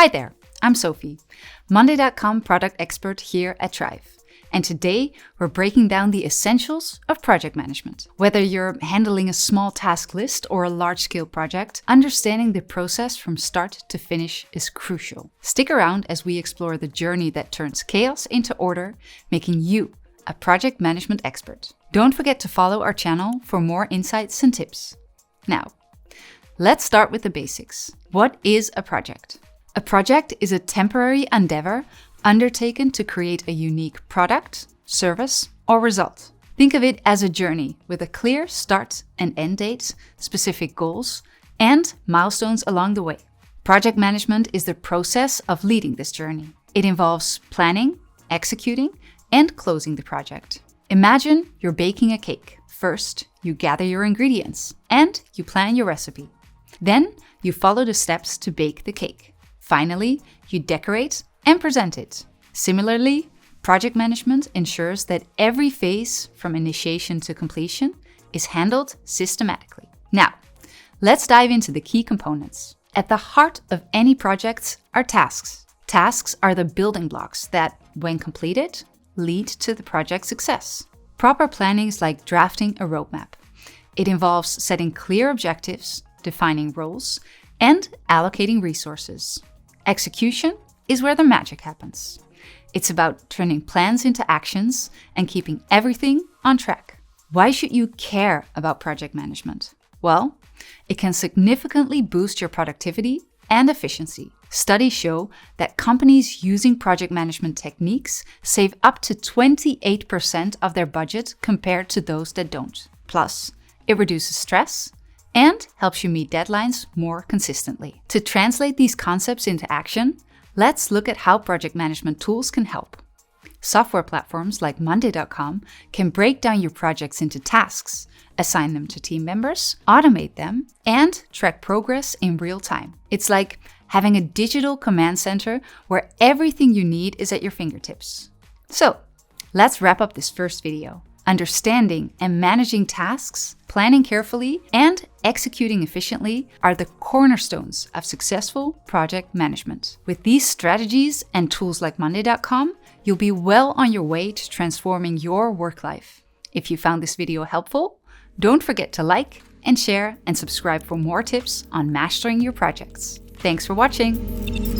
Hi there, I'm Sophie, Monday.com product expert here at Tryve. And today we're breaking down the essentials of project management. Whether you're handling a small task list or a large-scale project, understanding the process from start to finish is crucial. Stick around as we explore the journey that turns chaos into order, making you a project management expert. Don't forget to follow our channel for more insights and tips. Now, let's start with the basics. What is a project? A project is a temporary endeavor undertaken to create a unique product, service, or result. Think of it as a journey with a clear start and end date, specific goals, and milestones along the way. Project management is the process of leading this journey. It involves planning, executing, and closing the project. Imagine you're baking a cake. First, you gather your ingredients and you plan your recipe. Then, you follow the steps to bake the cake. Finally, you decorate and present it. Similarly, project management ensures that every phase from initiation to completion is handled systematically. Now, let's dive into the key components. At the heart of any project are tasks. Tasks are the building blocks that, when completed, lead to the project's success. Proper planning is like drafting a roadmap. It involves setting clear objectives, defining roles, and allocating resources. Execution is where the magic happens. It's about turning plans into actions and keeping everything on track. Why should you care about project management? Well, it can significantly boost your productivity and efficiency. Studies show that companies using project management techniques save up to 28% of their budget compared to those that don't. Plus, it reduces stress and helps you meet deadlines more consistently. To translate these concepts into action, let's look at how project management tools can help. Software platforms like Monday.com can break down your projects into tasks, assign them to team members, automate them, and track progress in real time. It's like having a digital command center where everything you need is at your fingertips. So, let's wrap up this first video. Understanding and managing tasks, planning carefully, and executing efficiently are the cornerstones of successful project management. With these strategies and tools like Monday.com, you'll be well on your way to transforming your work life. If you found this video helpful, don't forget to like and share and subscribe for more tips on mastering your projects. Thanks for watching.